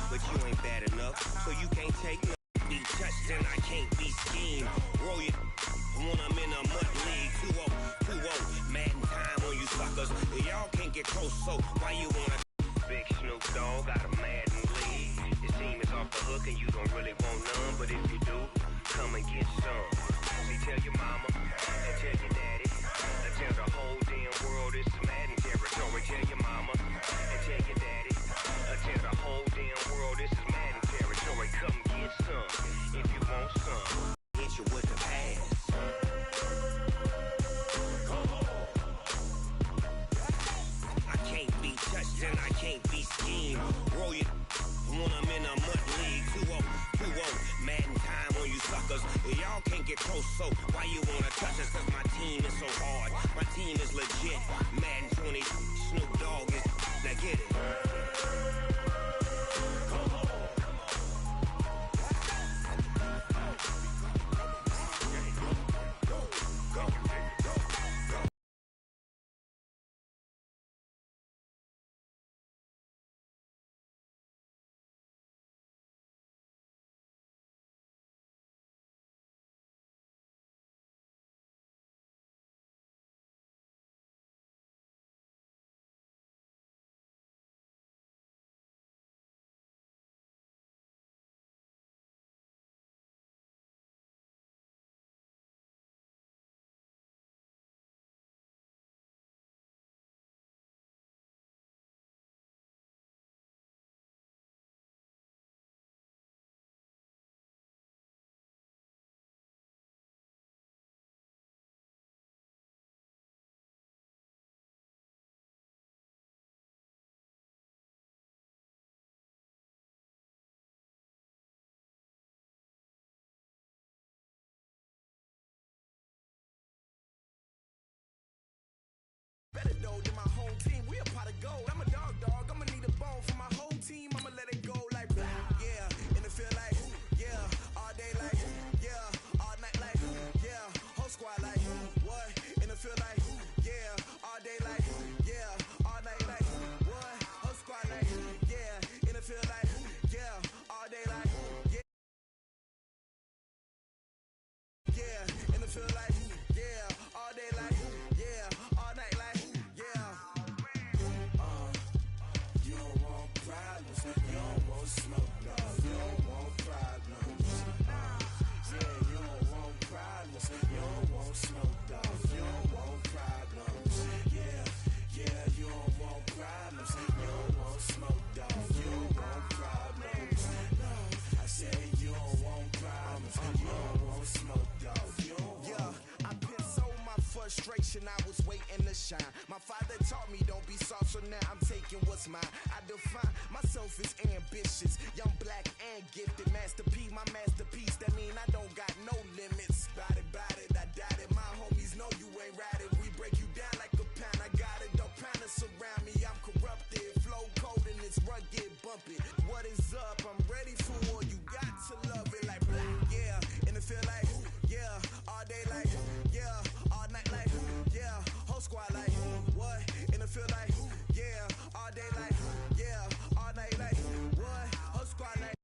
but you ain't bad enough, so you can't take no. Be touched and I can't be schemed. Roll you when I'm in a mud league. 2-0, 2-0, Madden time on you suckers. Y'all can't get close, so why you wanna? Big Snoop Dogg got a Madden league. Your team is off the hook and you don't really want none, but if you do, come and get some. See, tell your mama and tell your daddy and tell the whole damn world it's Madden territory. Tell your mama and tell your daddy and tell the whole damn world this is Madden territory. Come get some if you want some. Hit you with the pass. I can't be touched and I can't be schemed. Roll you when I'm in a mud league. 2-0, 2-0, Madden time on you suckers. Y'all can't get close, so why you wanna touch us? Cause my team is so hard. My team is legit. Madden 20, Snoop Dogg is. Now get it. Better though than my home team, we a pot of gold. I'm a dog, I'ma need a bone for my whole team. I'ma let it go like, yeah, in the field like, yeah, all day like, yeah, all night like, yeah, whole squad like, what? In the field like, yeah, all day like, yeah, all night like, what? Whole squad like, yeah, in the field like, yeah, all day like, yeah, yeah, in the field like, yeah, all day like, yeah, all night like. You don't want problems, you don't want smoke, no. You don't want problems. Yeah, you don't want problems, you don't want smoke, dog. You don't want problems. Yeah, yeah, you don't want problems, you don't want smoke, dog. You don't want problems. No, I said you don't want problems, you don't want smoke, dog. You don't want. I put so my frustration, I was waiting to shine. My father taught me don't be soft, so now I'm taking what's mine. I define myself as ambitious, young, black, and gifted. Master P, my masterpiece, that mean I don't got no limits. Bout it, I doubt it. My homies know you ain't right it. We break you down like a pound. I got it, don't pound us around me. I'm corrupted, flow cold and it's rugged, bumpy. What is up? I'm ready for war. You got to love it like black, yeah. And it feel like, yeah, all day like, yeah, all night like, yeah, whole squad like, what? And it feel like, yeah, all day like, yeah, all night like, what? Whole squad like,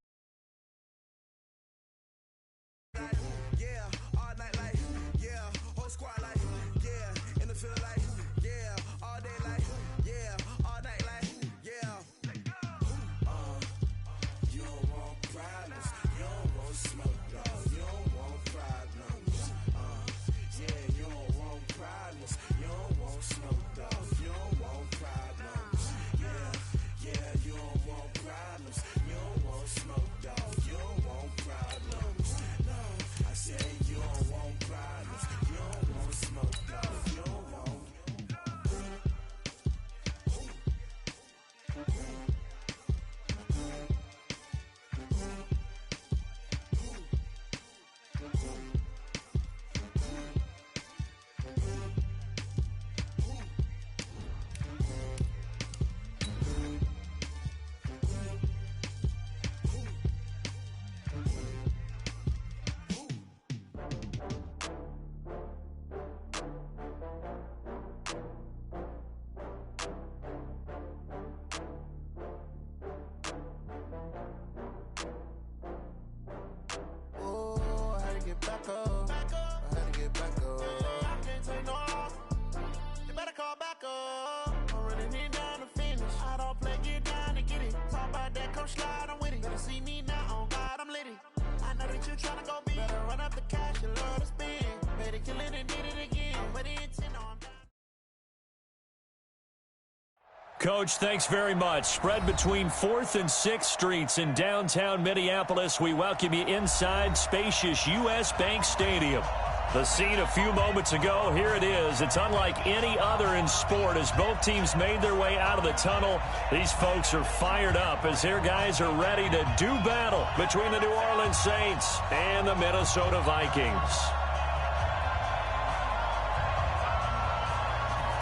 Coach. Thanks very much. Spread between 4th and 6th Streets in downtown Minneapolis. We welcome you inside spacious U.S. Bank Stadium. The scene a few moments ago, here it is. It's unlike any other in sport as both teams made their way out of the tunnel. These folks are fired up as their guys are ready to do battle between the New Orleans Saints and the Minnesota Vikings.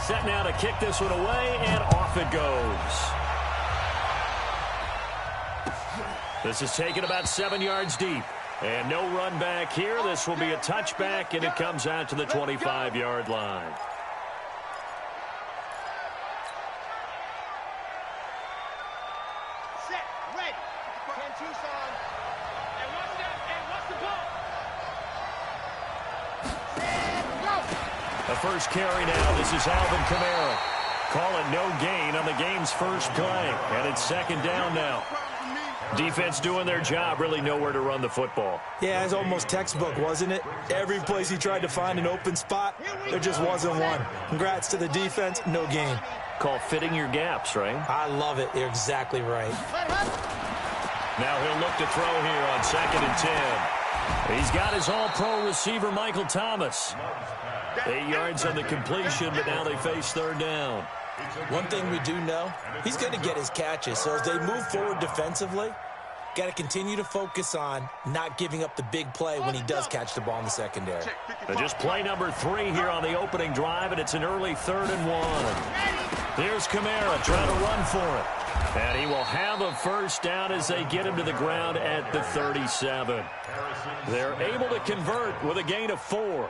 Set now to kick this one away, and off it goes. This is taken about 7 yards deep. And no run back here. This will be a touchback, and it comes out to the 25-yard line. Set, ready. 10-2 on. And watch that, and watch the ball. Set, go. The first carry now. This is Alvin Kamara. Call it no gain on the game's first play. And it's second down now. Defense doing their job, really nowhere to run the football. Yeah, it's almost textbook, wasn't it? Every place he tried to find an open spot, there just wasn't one. Congrats to the defense, no gain. Call fitting your gaps, right? I love it. You're exactly right. Now he'll look to throw here on 2nd and 10. He's got his all-pro receiver, Michael Thomas. 8 yards on the completion, but now they face third down. One thing we do know, he's going to get his catches. So as they move forward defensively, got to continue to focus on not giving up the big play when he does catch the ball in the secondary. Just play number 3 here on the opening drive, and it's an early 3rd and 1. Here's Kamara trying to run for it. And he will have a first down as they get him to the ground at the 37. They're able to convert with a gain of 4.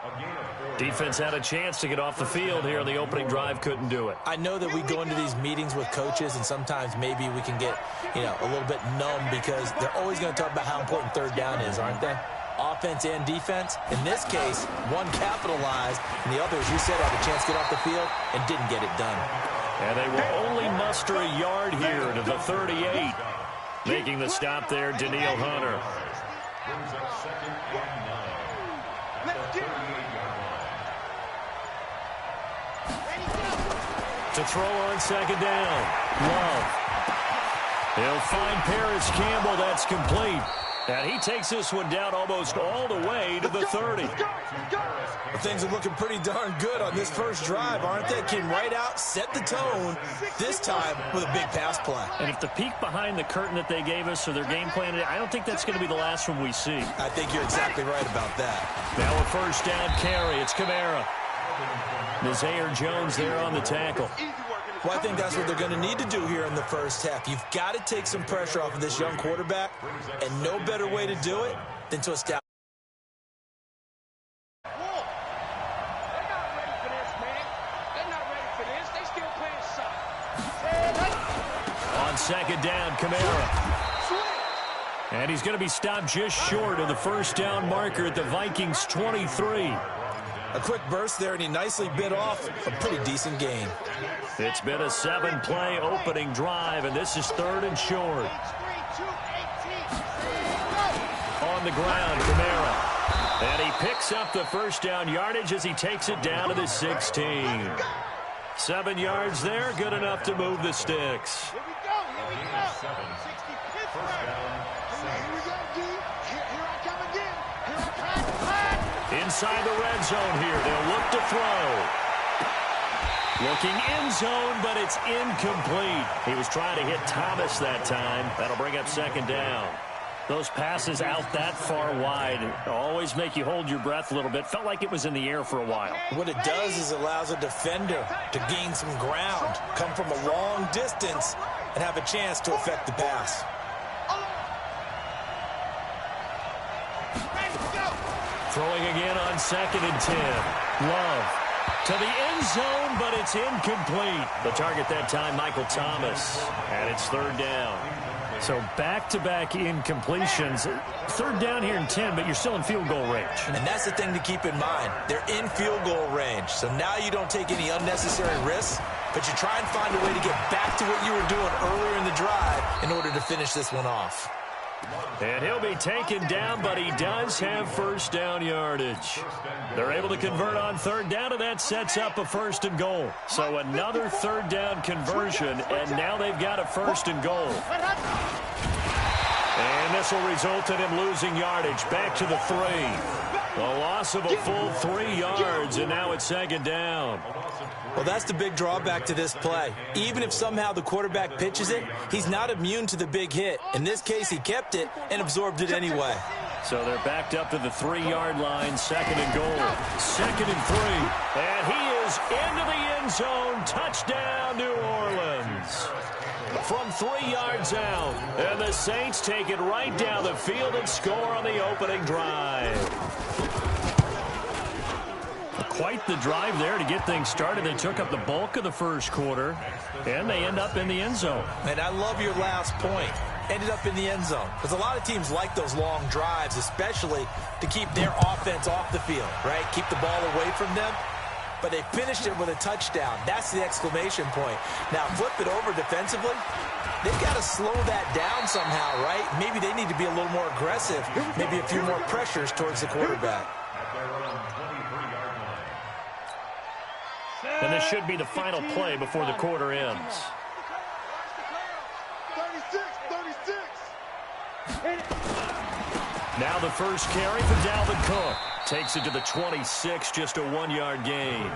Defense had a chance to get off the field here in the opening drive, couldn't do it. I know that we go into these meetings with coaches, and sometimes maybe we can get, a little bit numb because they're always going to talk about how important third down is, aren't they? Offense and defense. In this case, one capitalized, and the other, as you said, had a chance to get off the field and didn't get it done. And they will only muster a yard here to the 38. Making the stop there, Daniil Hunter. To throw on second down. Love. He'll find Paris Campbell. That's complete. And he takes this one down almost all the way to the 30. Well, things are looking pretty darn good on this first drive, aren't they? Came right out, set the tone, this time with a big pass play. And if the peek behind the curtain that they gave us or their game plan, I don't think that's going to be the last one we see. I think you're exactly right about that. Now a first down carry. It's Kamara. Zaire Jones there on the tackle. Well, I think that's what they're going to need to do here in the first half. You've got to take some pressure off of this young quarterback, and no better way to do it than to establish. They're not ready for this, man. They're not ready for this. They still playing soft. On second down, Kamara. And he's going to be stopped just short of the first down marker at the Vikings' 23. A quick burst there, and he nicely bit off a pretty decent gain. It's been a 7-play opening drive, and this is 3rd and short. On the ground, Kamara. And he picks up the first down yardage as he takes it down to the 16. 7 yards there, good enough to move the sticks. Here we go. Here we go. 65th round. Here we go, D. Here I come again. Here I come. Inside the red zone here, they'll look to throw. Looking end zone, but it's incomplete. He was trying to hit Thomas that time. That'll bring up second down. Those passes out that far wide always make you hold your breath a little bit. Felt like it was in the air for a while. What it does is allows a defender to gain some ground, come from a long distance, and have a chance to affect the pass. Throwing again on 2nd and 10. Love to the end zone, but it's incomplete. The target that time, Michael Thomas. And it's 3rd down. So back-to-back incompletions. 3rd down here and 10, but you're still in field goal range. And that's the thing to keep in mind. They're in field goal range. So now you don't take any unnecessary risks, but you try and find a way to get back to what you were doing earlier in the drive in order to finish this one off. And he'll be taken down, but he does have first down yardage. They're able to convert on third down, and that sets up a first and goal. So another third down conversion, and now they've got a first and goal. And this will result in him losing yardage. Back to the 3. A loss of a full 3 yards, and now it's second down. Well, that's the big drawback to this play. Even if somehow the quarterback pitches it, he's not immune to the big hit. In this case, he kept it and absorbed it anyway. So they're backed up to the 3-yard line, second and goal. Second and 3. And he is into the end zone. Touchdown, New Orleans. From 3 yards out. And the Saints take it right down the field and score on the opening drive. Quite the drive there to get things started. They took up the bulk of the first quarter, and they end up in the end zone. And I love your last point. Ended up in the end zone. Because a lot of teams like those long drives, especially to keep their offense off the field, right? Keep the ball away from them. But they finished it with a touchdown. That's the exclamation point. Now, flip it over defensively. They've got to slow that down somehow, right? Maybe they need to be a little more aggressive. Maybe a few more pressures towards the quarterback. And this should be the final play before the quarter ends. 36. Now the first carry for Dalvin Cook. Takes it to the 26, just a 1-yard gain.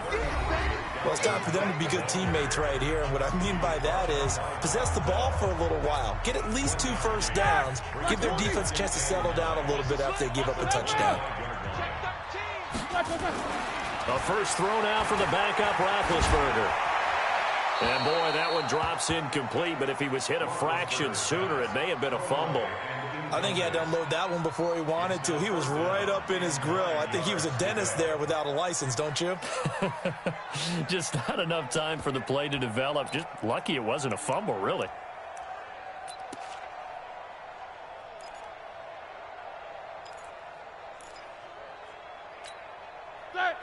Well, it's time for them to be good teammates right here. And what I mean by that is possess the ball for a little while. Get at least 2 first downs. Give their defense a chance to settle down a little bit after they give up a touchdown. A first throw now for the backup, Roethlisberger. And, boy, that one drops incomplete, but if he was hit a fraction sooner, it may have been a fumble. I think he had to unload that one before he wanted to. He was right up in his grill. I think he was a dentist there without a license, don't you? Just not enough time for the play to develop. Just lucky it wasn't a fumble, really.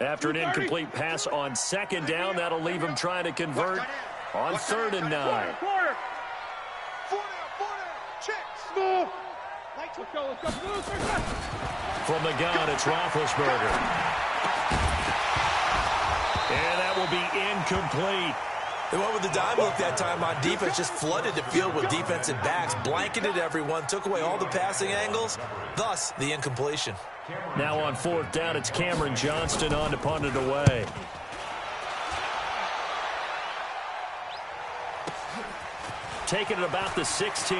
After an incomplete pass on second down, that'll leave him trying to convert on 3rd and 9. From the gun, it's Roethlisberger. And that will be incomplete. They went with the dime look that time on defense, just flooded the field with defensive backs, blanketed everyone, took away all the passing angles, thus the incompletion. Now on 4th down, it's Cameron Johnston on to punt it away. Taking it about the 16.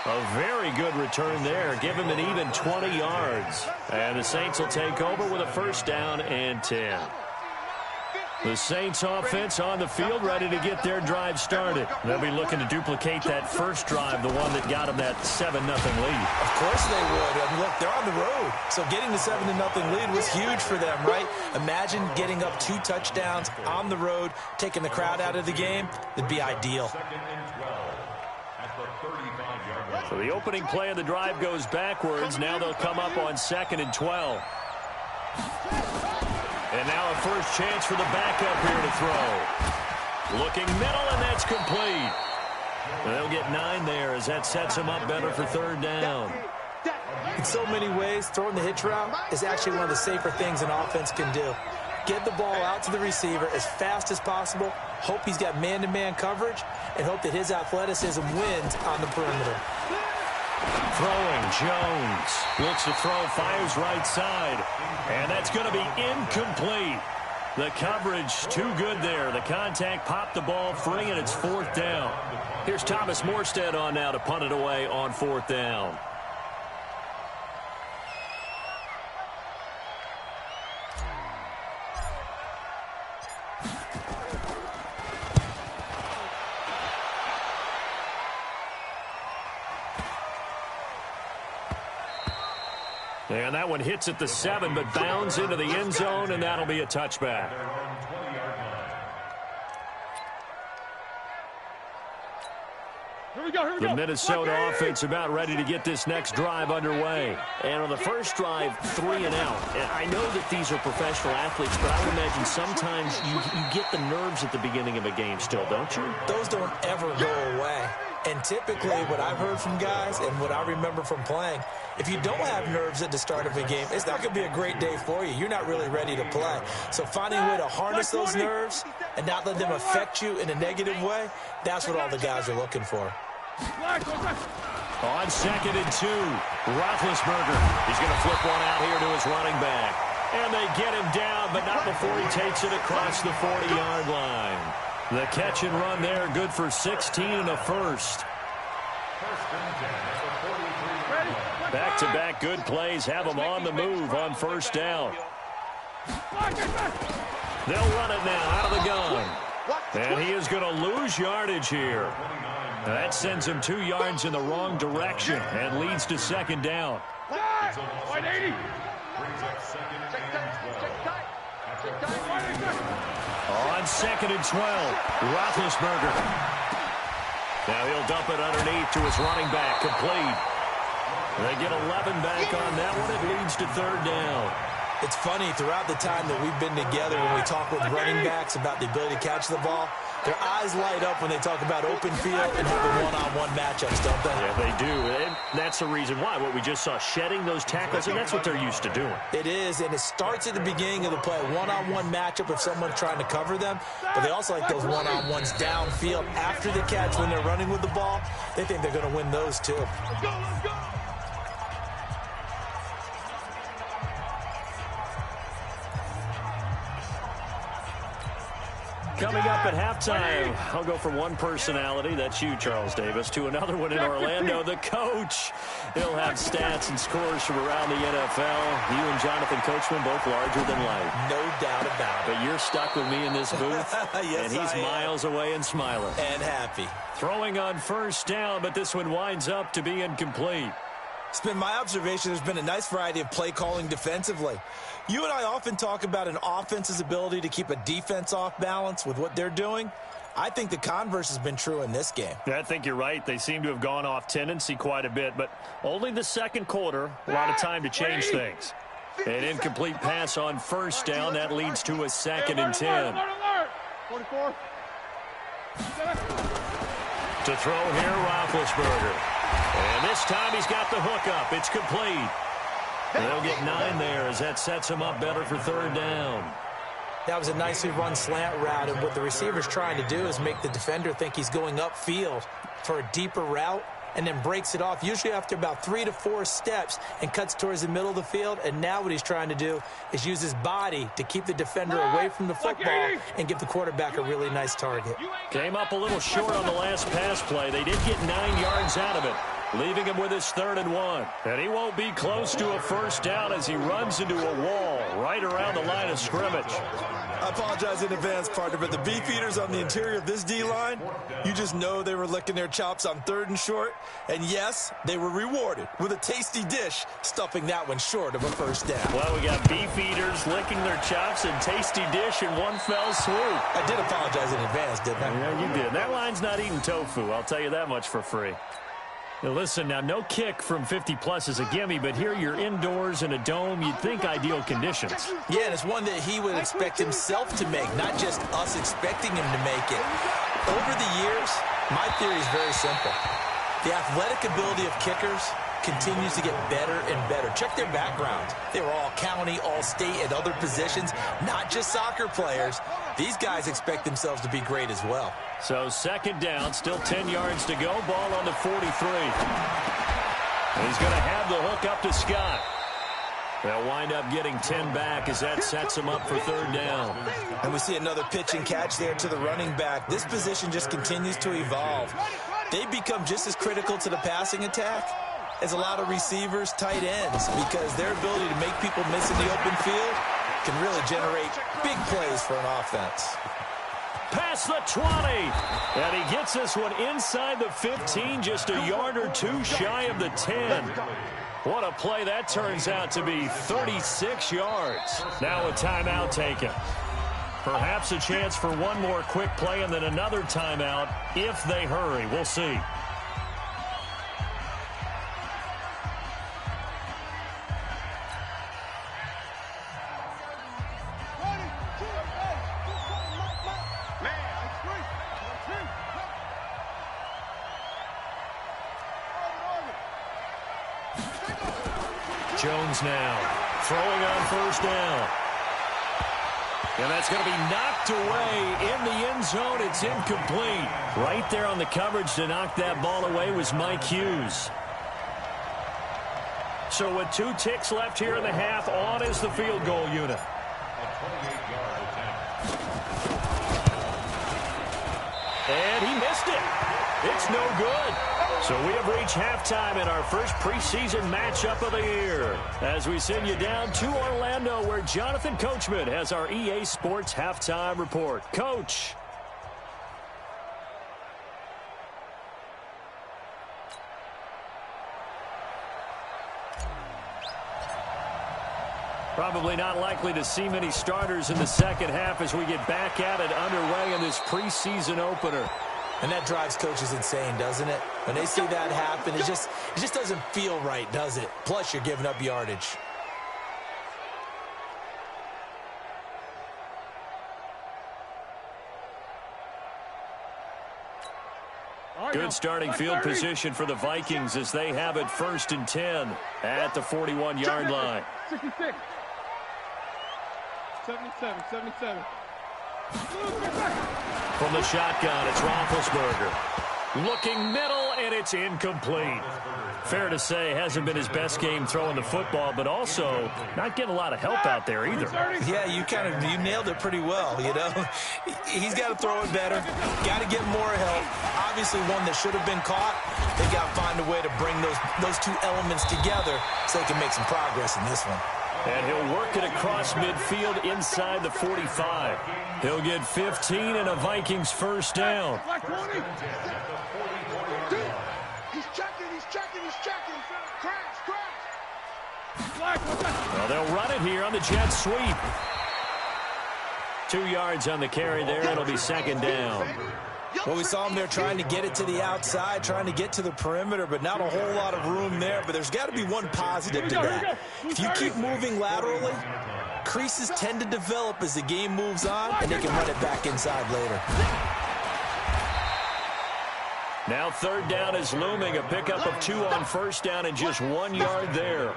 A very good return there. Give him an even 20 yards. And the Saints will take over with a first down and 10. The Saints offense on the field, ready to get their drive started. They'll be looking to duplicate that first drive, the one that got them that 7-0 lead. Of course they would. I mean, look, they're on the road. So getting the 7-0 lead was huge for them, right? Imagine getting up 2 touchdowns on the road, taking the crowd out of the game. It'd be ideal. So the opening play of the drive goes backwards. Now they'll come up on 2nd and 12. And now a first chance for the backup here to throw. Looking middle, and that's complete. And they'll get 9 there as that sets them up better for 3rd down. In so many ways, throwing the hitch route is actually one of the safer things an offense can do. Get the ball out to the receiver as fast as possible, hope he's got man-to-man coverage, and hope that his athleticism wins on the perimeter. Throwing, Jones looks to throw, fires right side, and that's going to be incomplete. The coverage too good there. The contact popped the ball free, and it's 4th down. Here's Thomas Morstead on now to punt it away on 4th down. And that one hits at the 7, but bounds into the end zone, and that'll be a touchback. Here we go. The Minnesota offense about ready to get this next drive underway. And on the first drive, 3 and out. And I know that these are professional athletes, but I would imagine sometimes you get the nerves at the beginning of a game still, don't you? Those don't ever go away. And typically what I've heard from guys and what I remember from playing, if you don't have nerves at the start of a game, it's not going to be a great day for you. You're not really ready to play. So finding a way to harness those nerves and not let them affect you in a negative way, that's what all the guys are looking for. On 2nd and 2, Roethlisberger. He's going to flip one out here to his running back. And they get him down, but not before he takes it across the 40-yard line. The catch and run there, good for 16 and a first. Back-to-back good plays have them on the move on first down. They'll run it now out of the gun. And he is going to lose yardage here. That sends him 2 yards in the wrong direction and leads to 2nd down. On 2nd and 12, Roethlisberger. Now he'll dump it underneath to his running back, complete. They get 11 back on that one. It leads to 3rd down. It's funny, throughout the time that we've been together, when we talk with running backs about the ability to catch the ball, their eyes light up when they talk about open field and having one-on-one matchups, don't they? Yeah, they do. And that's the reason why. What we just saw, shedding those tackles, and that's what they're used to doing. It is, and it starts at the beginning of the play, a one-on-one matchup if someone's trying to cover them, but they also like those one-on-ones downfield after the catch when they're running with the ball. They think they're going to win those too. Let's go, let's go. Coming up at halftime, I'll go from one personality, that's you, Charles Davis, to another one in Orlando, the coach. He'll have stats and scores from around the NFL. You and Jonathan Coachman, both larger than life. No doubt about it. But you're stuck with me in this booth, yes, and he's miles away and smiling. And happy. Throwing on first down, but this one winds up to be incomplete. It's been my observation there's been a nice variety of play calling defensively. You and I often talk about an offense's ability to keep a defense off balance with what they're doing. I think the converse has been true in this game. I think you're right. They seem to have gone off tendency quite a bit, but only the second quarter, a lot of time to change things. An incomplete pass on first down. That leads to a 2nd and 10. 44. To throw here, Roethlisberger. And this time he's got the hook up. It's complete. They'll get 9 there as that sets him up better for 3rd down. That was a nicely run slant route, and what the receiver's trying to do is make the defender think he's going upfield for a deeper route, and then breaks it off, usually after about 3 to 4 steps, and cuts towards the middle of the field. And now what he's trying to do is use his body to keep the defender away from the football and give the quarterback a really nice target. Came up a little short on the last pass play. They did get 9 yards out of it, leaving him with his 3rd and 1. And he won't be close to a first down as he runs into a wall right around the line of scrimmage. I apologize in advance, partner, but the beef eaters on the interior of this D-line, you just know they were licking their chops on 3rd and short. And yes, they were rewarded with a tasty dish, stuffing that one short of a first down. Well, we got beef eaters licking their chops and tasty dish in one fell swoop. I did apologize in advance, didn't I? Yeah, you did. That line's not eating tofu. I'll tell you that much for free. Now listen, now no kick from 50-plus is a gimme, but here you're indoors in a dome. You'd think ideal conditions. Yeah, and it's one that he would expect himself to make, not just us expecting him to make it. Over the years, my theory is very simple. The athletic ability of kickers continues to get better and better. Check their background. They were all county, all state, at other positions, not just soccer players. These guys expect themselves to be great as well. So 2nd down, still 10 yards to go. Ball on the 43. And he's going to have the hook up to Scott. They'll wind up getting 10 back as that sets him up for 3rd down. And we see another pitch and catch there to the running back. This position just continues to evolve. They become just as critical to the passing attack as a lot of receivers, tight ends, because their ability to make people miss in the open field can really generate big plays for an offense. Past the 20, and he gets this one inside the 15, just a yard or 2 shy of the 10. What a play that turns out to be, 36 yards. Now a timeout taken. Perhaps a chance for one more quick play and then another timeout if they hurry. We'll see. Jones now throwing on first down. And that's going to be knocked away in the end zone. It's incomplete. Right there on the coverage to knock that ball away was Mike Hughes. So with 2 ticks left here in the half, on is the field goal unit. And he missed it. It's no good. So we have reached halftime in our first preseason matchup of the year as we send you down to Orlando where Jonathan Coachman has our EA Sports halftime report. Coach. Probably not likely to see many starters in the second half as we get back at it underway in this preseason opener. And that drives coaches insane, doesn't it? When they see that happen, it just doesn't feel right, does it? Plus, you're giving up yardage. Good starting field position for the Vikings as they have it 1st and 10 at the 41-yard line. 66. 77. From the shotgun, it's Roethlisberger. Looking middle, and it's incomplete. Fair to say, hasn't been his best game throwing the football, but also not getting a lot of help out there either. Yeah, you nailed it pretty well, you know. He's got to throw it better. Got to get more help. Obviously one that should have been caught. They got to find a way to bring those 2 elements together so they can make some progress in this one. And he'll work it across midfield inside the 45. He'll get 15 and a Vikings first down. He's checking. Crash. Well, they'll run it here on the jet sweep. 2 yards on the carry there. It'll be 2nd down. Well, we saw him there trying to get it to the outside, trying to get to the perimeter, but not a whole lot of room there. But there's got to be one positive to that. If you keep moving laterally, creases tend to develop as the game moves on, and they can run it back inside later. Now 3rd down is looming. A pickup of 2 on first down and just 1 yard there.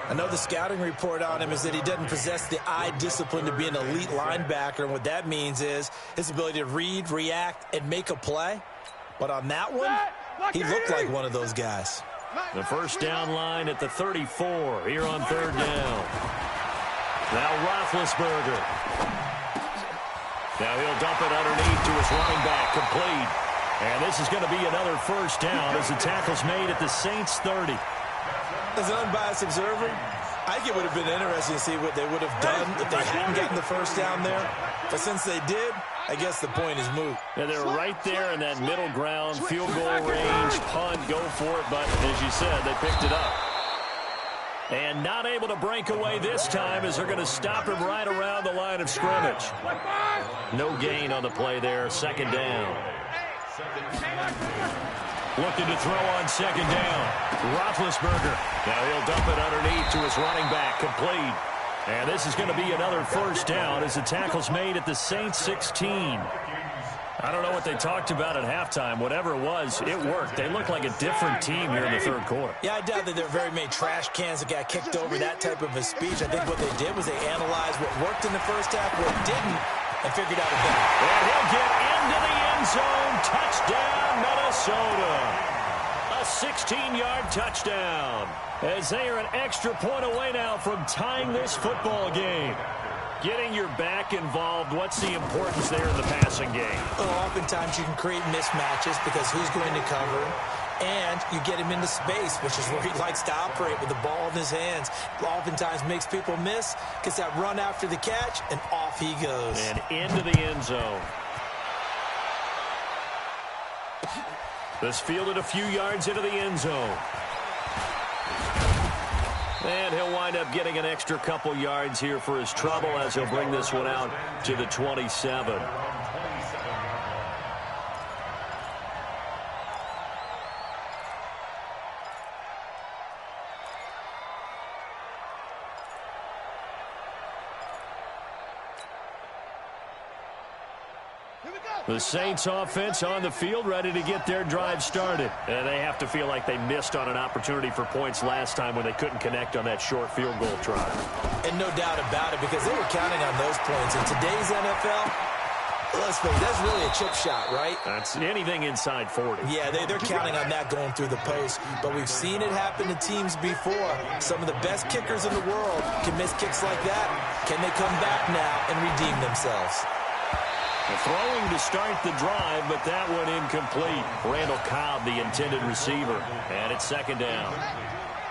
I know the scouting report on him is that he doesn't possess the eye discipline to be an elite linebacker, and what that means is his ability to read, react, and make a play. But on that one, he looked like one of those guys. The first down line at the 34 here on 3rd down. Now Roethlisberger. Now he'll dump it underneath to his running back, complete. And this is going to be another first down as the tackle's made at the Saints 30. As an unbiased observer, I think it would have been interesting to see what they would have done if they hadn't gotten the first down there. But since they did, I guess the point is moot. Yeah, they're right there in that middle ground, field goal range, punt, go for it. But as you said, they picked it up. And not able to break away this time as they're going to stop him right around the line of scrimmage. No gain on the play there, 2nd down. Looking to throw on 2nd down. Roethlisberger. Now he'll dump it underneath to his running back, complete. And this is going to be another first down as the tackle's made at the Saints 16. I don't know what they talked about at halftime. Whatever it was, it worked. They look like a different team here in the 3rd quarter. Yeah, I doubt that there are very many trash cans that got kicked over, that type of a speech. I think what they did was they analyzed what worked in the first half, what didn't, and figured out a better. And he'll get into the end zone. Touchdown, Minnesota. A 16-yard touchdown. As they are an extra point away now from tying this football game. Getting your back involved, what's the importance there in the passing game? Well, oftentimes you can create mismatches because who's going to cover him, and you get him into space, which is where he likes to operate with the ball in his hands. Oftentimes makes people miss, gets that run after the catch, and off he goes. And into the end zone. This fielded a few yards into the end zone. And he'll wind up getting an extra couple yards here for his trouble as he'll bring this one out to the 27. Here we go. The Saints offense on the field, ready to get their drive started. And they have to feel like they missed on an opportunity for points last time when they couldn't connect on that short field goal try. And no doubt about it, because they were counting on those points. In today's NFL, let's face it, that's really a chip shot, right? That's anything inside 40. Yeah, they're counting on that going through the post. But we've seen it happen to teams before. Some of the best kickers in the world can miss kicks like that. Can they come back now and redeem themselves? Throwing to start the drive, but that one incomplete. Randall Cobb, the intended receiver, and it's second down.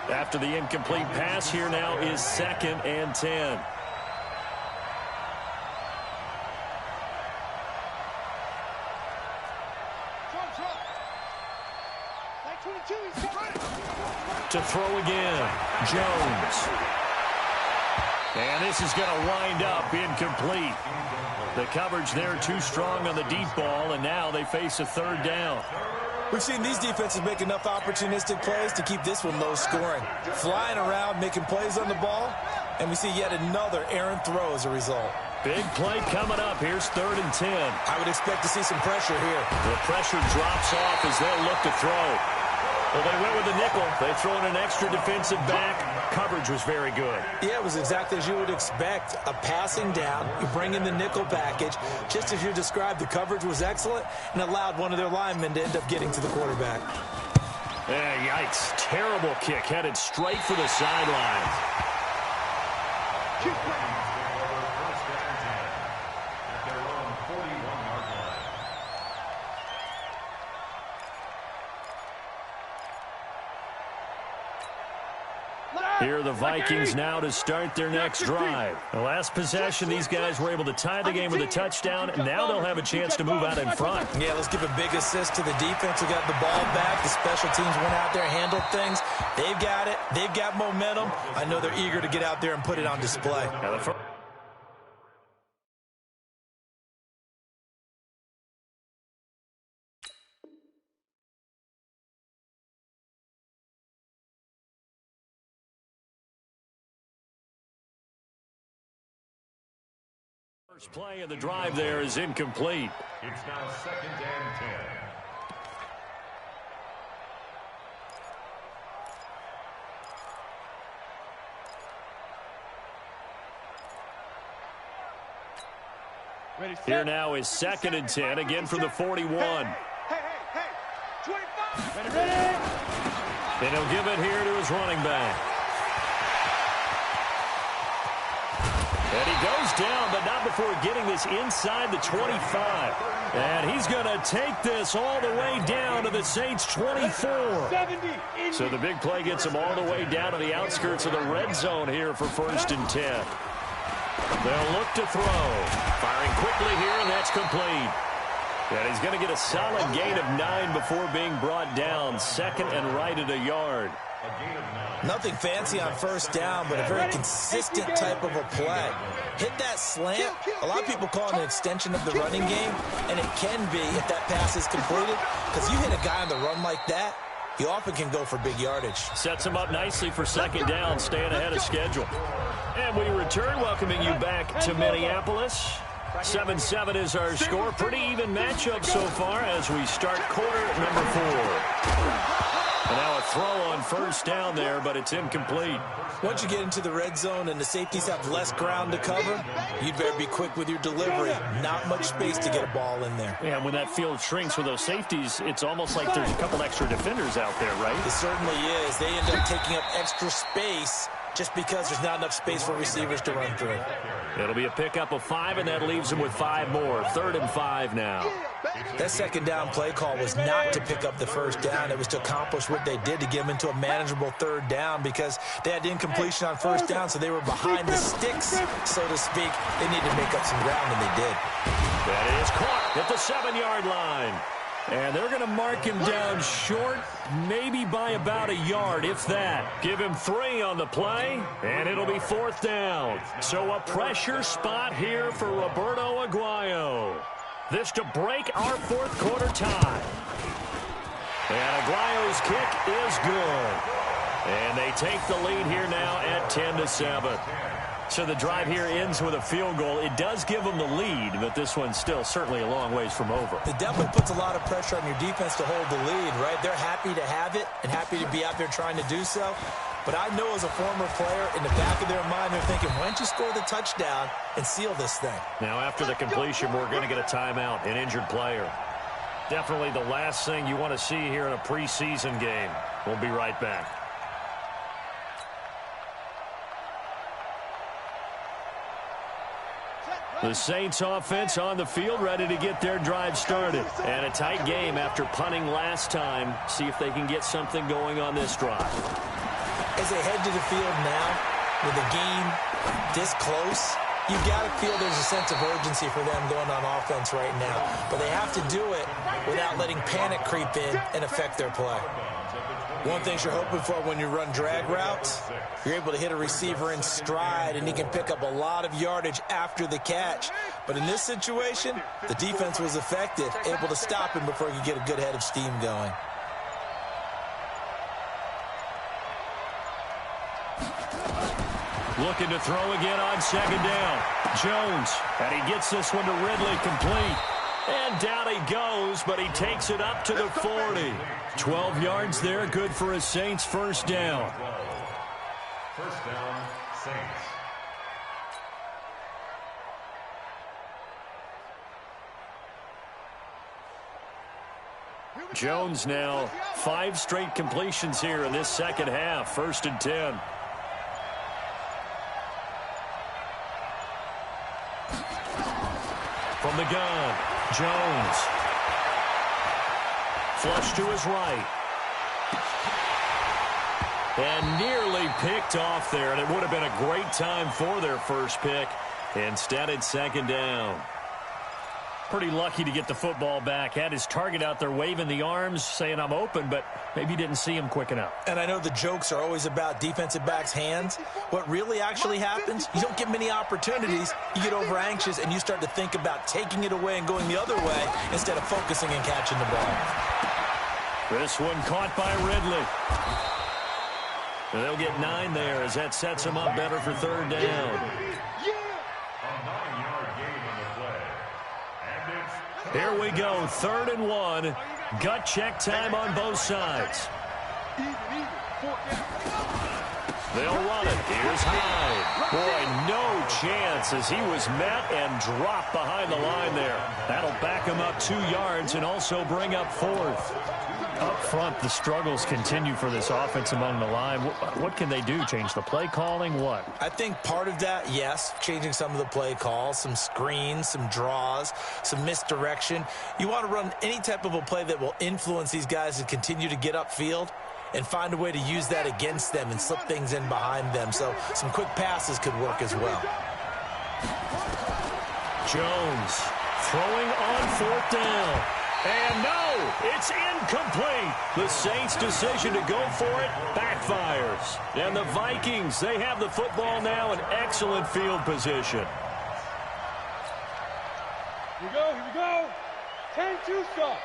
After the incomplete pass, here now is 2nd and 10. To throw again, Jones. And this is going to wind up incomplete. The coverage there too strong on the deep ball, and now they face a 3rd down. We've seen these defenses make enough opportunistic plays to keep this one low scoring. Flying around, making plays on the ball, and we see yet another errant throw as a result. Big play coming up. Here's 3rd and 10. I would expect to see some pressure here. The pressure drops off as they'll look to throw. Well, they went with the nickel. They throw in an extra defensive back. Coverage was very good. Yeah, it was exactly as you would expect. A passing down, you bring in the nickel package. Just as you described, the coverage was excellent and allowed one of their linemen to end up getting to the quarterback. Yikes. Terrible kick headed straight for the sideline. Here are the Vikings now to start their next drive. The last possession, these guys were able to tie the game with a touchdown, and now they'll have a chance to move out in front. Yeah, let's give a big assist to the defense who got the ball back. The special teams went out there, handled things. They've got it. They've got momentum. I know they're eager to get out there and put it on display. First play of the drive there is incomplete. It's now 2nd and 10. Here now is 2nd and 10, again from the 41. Hey, 25. And he'll give it here to his running back. And he goes down, but not before getting this inside the 25. And he's going to take this all the way down to the Saints' 24. So the big play gets him all the way down to the outskirts of the red zone here for 1st and 10. They'll look to throw. Firing quickly here, and that's complete. And he's going to get a solid gain of 9 before being brought down. 2nd and right at a yard. Nothing fancy on 1st down, but a very consistent type of a play. Hit that slant. A lot of people call it an extension of the running game, and it can be if that pass is completed, because you hit a guy on the run like that, you often can go for big yardage. Sets him up nicely for 2nd down, staying ahead of schedule. And we return, welcoming you back to Minneapolis. 7-7 is our score. Pretty even matchup so far as we start quarter number 4. And now a throw on 1st down there, but it's incomplete. Once you get into the red zone and the safeties have less ground to cover, you'd better be quick with your delivery. Not much space to get a ball in there. Yeah, when that field shrinks with those safeties, it's almost like there's a couple extra defenders out there, right? It certainly is. They end up taking up extra space just because there's not enough space for receivers to run through. It'll be a pickup of 5, and that leaves them with 5 more. 3rd and 5 now. That 2nd down play call was not to pick up the 1st down. It was to accomplish what they did to get them into a manageable 3rd down because they had incompletion on 1st down, so they were behind the sticks, so to speak. They needed to make up some ground, and they did. That is caught at the 7-yard line. And they're going to mark him down short, maybe by about a yard, if that. Give him 3 on the play, and it'll be 4th down. So a pressure spot here for Roberto Aguayo. This to break our 4th quarter tie. And Aguayo's kick is good. And they take the lead here now at 10-7. So the drive here ends with a field goal. It does give them the lead, but this one's still certainly a long ways from over. It definitely puts a lot of pressure on your defense to hold the lead, right? They're happy to have it and happy to be out there trying to do so. But I know as a former player, in the back of their mind, they're thinking, why don't you score the touchdown and seal this thing? Now, after the completion, we're going to get a timeout, an injured player. Definitely the last thing you want to see here in a preseason game. We'll be right back. The Saints offense on the field, ready to get their drive started. And a tight game after punting last time. See if they can get something going on this drive. As they head to the field now, with the game this close, you've got to feel there's a sense of urgency for them going on offense right now. But they have to do it without letting panic creep in and affect their play. One thing you're hoping for when you run drag routes, you're able to hit a receiver in stride, and he can pick up a lot of yardage after the catch. But in this situation, the defense was effective, able to stop him before he could get a good head of steam going. Looking to throw again on second down. Jones, and he gets this one to Ridley, complete. And down he goes, but he takes it up to the 40. 12 yards there, good for a Saints first down. First down, Saints. Jones now 5 straight completions here in this second half. 1st and 10. From the gun, Jones. Flush to his right. And nearly picked off there, and it would have been a great time for their first pick. Instead, it's second down. Pretty lucky to get the football back. Had his target out there waving the arms, saying I'm open, but maybe didn't see him quick enough. And I know the jokes are always about defensive backs' hands. What really actually happens, you don't get many opportunities. You get over anxious, and you start to think about taking it away and going the other way instead of focusing and catching the ball. This one caught by Ridley. And they'll get 9 there as that sets him up better for third down. Here we go, 3rd and 1. Gut check time on both sides. They'll run it. Here's Hyde. Boy, no chance as he was met and dropped behind the line there. That'll back him up 2 yards and also bring up 4th. Up front, the struggles continue for this offense among the line. What can they do? Change the play calling? What? I think part of that, yes, changing some of the play calls, some screens, some draws, some misdirection. You want to run any type of a play that will influence these guys to continue to get upfield and find a way to use that against them and slip things in behind them. So some quick passes could work as well. Jones throwing on 4th down. And no, it's incomplete. The Saints' decision to go for it backfires. And the Vikings, they have the football now in excellent field position. Here we go. 10-2 stop.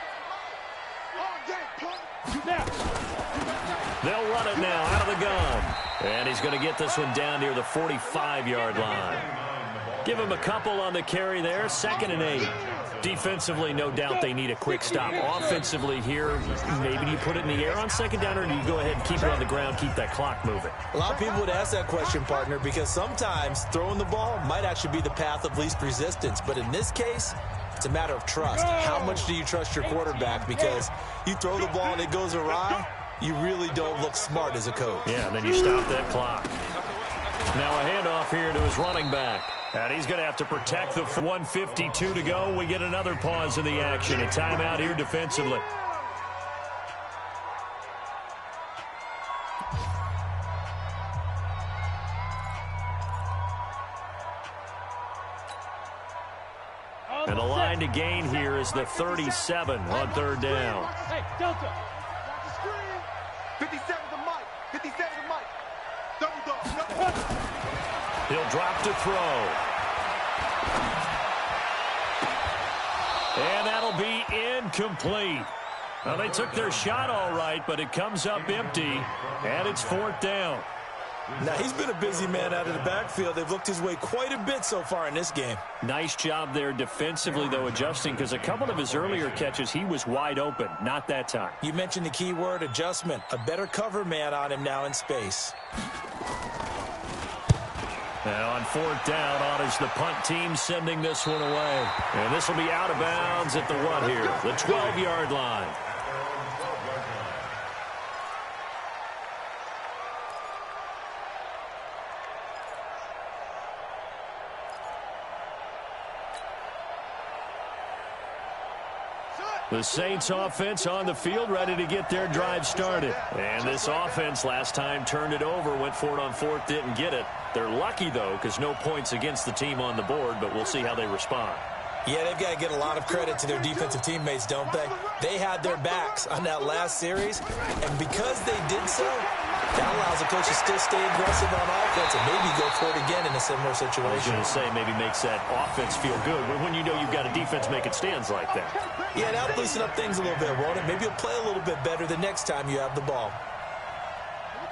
They'll run it now out of the gun. And he's going to get this one down near the 45-yard line. Give him a couple on the carry there, 2nd and 8. Defensively, no doubt they need a quick stop. Offensively here, maybe do you put it in the air on second down, or do you go ahead and keep it on the ground, keep that clock moving? A lot of people would ask that question, partner, because sometimes throwing the ball might actually be the path of least resistance. But in this case, it's a matter of trust. How much do you trust your quarterback? Because you throw the ball and it goes awry, you really don't look smart as a coach. Yeah, and then you stop that clock. Now a handoff here to his running back. And he's going to have to protect the 1:52 to go. We get another pause in the action. A timeout here defensively. And the line to gain here is the 37 on 3rd down. Hey, Delta. 57 to Mike. 57 to Mike. Double dog. He'll drop to throw. And that'll be incomplete. Well, they took their shot all right, but it comes up empty, and it's 4th down. Now, he's been a busy man out of the backfield. They've looked his way quite a bit so far in this game. Nice job there defensively, though, adjusting, because a couple of his earlier catches, he was wide open. Not that time. You mentioned the key word, adjustment. A better cover man on him now in space. Now on fourth down, honors the punt team, sending this one away. And this will be out of bounds at the what here? The 12-yard line. The Saints offense on the field, ready to get their drive started. And this offense last time turned it over, went for it on fourth, didn't get it. They're lucky, though, because no points against the team on the board, but we'll see how they respond. Yeah, they've got to get a lot of credit to their defensive teammates, don't they? They had their backs on that last series, and because they did so, that allows the coach to still stay aggressive on offense and maybe go for it again in a similar situation. I was going to say, maybe makes that offense feel good when you know you've got a defense making stands like that. Yeah, that'll loosen up things a little bit, won't it? Maybe you'll play a little bit better the next time you have the ball.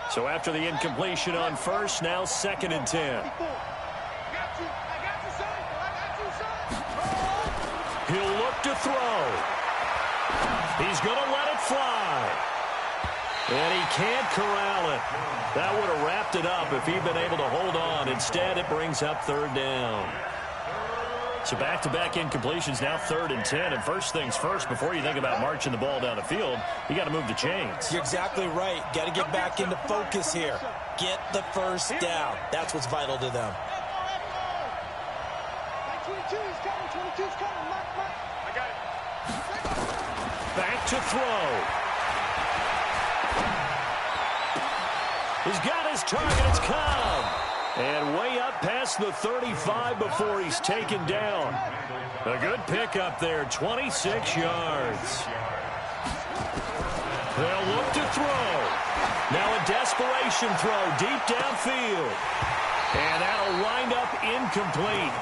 So after the incompletion on first, now 2nd and 10. He'll look to throw. He's going to let it fly. And he can't corral it. That would have wrapped it up if he'd been able to hold on. Instead, it brings up 3rd down. So back-to-back incompletions, now 3rd and 10. And first things first, before you think about marching the ball down the field, you got to move the chains. You're exactly right. Got to get back into focus here. Get the first down. That's what's vital to them. Back to throw. He's got his target. It's Cobb. And way up past the 35 before he's taken down. A good pickup there, 26 yards. They'll look to throw. Now a desperation throw deep downfield. And that'll wind up incomplete.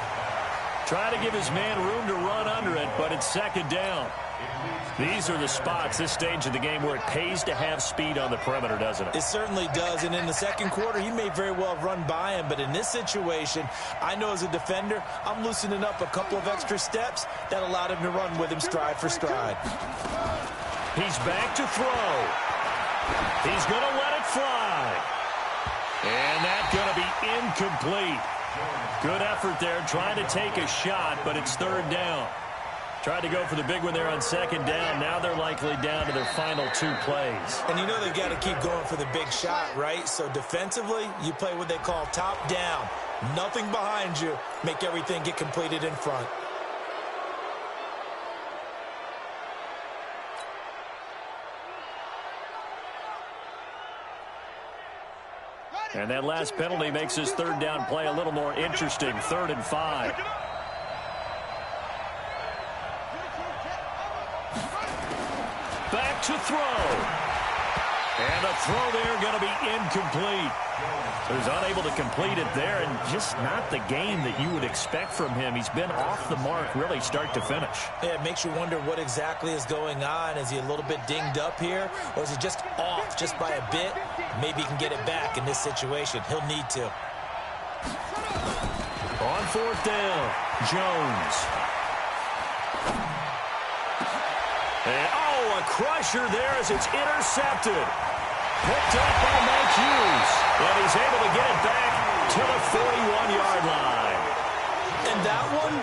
Try to give his man room to run under it, but it's 2nd down. These are the spots, this stage of the game, where it pays to have speed on the perimeter, doesn't it? It certainly does, and in the second quarter, he may very well have run by him, but in this situation, I know as a defender, I'm loosening up a couple of extra steps that allowed him to run with him stride for stride. He's back to throw. He's going to let it fly. And that's going to be incomplete. Good effort there, trying to take a shot, but it's 3rd down. Tried to go for the big one there on 2nd down. Now they're likely down to their final 2 plays. And you know they've got to keep going for the big shot, right? So defensively, you play what they call top down. Nothing behind you. Make everything get completed in front. And that last penalty makes his 3rd down play a little more interesting. 3rd and 5. Back to throw. And the throw there going to be incomplete. So he's unable to complete it there, and just not the game that you would expect from him. He's been off the mark really start to finish. Yeah, it makes you wonder what exactly is going on. Is he a little bit dinged up here, or is he just off just by a bit? Maybe he can get it back in this situation. He'll need to. On 4th down, Jones. And, a crusher there as it's intercepted. Picked up by Mike Hughes. And he's able to get it back to the 41-yard line. And that one,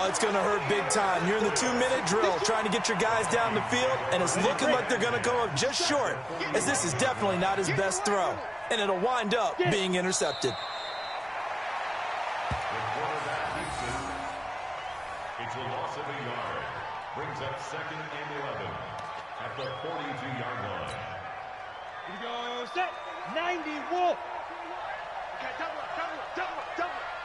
it's going to hurt big time. You're in the 2-minute drill trying to get your guys down the field, and it's looking like they're going to go up just short, as this is definitely not his best throw. And it'll wind up being intercepted. It's a loss of a yard. Brings up 2nd and 11 at the 42-yard line. Here we go, set, 90, Wolf. Okay, double up.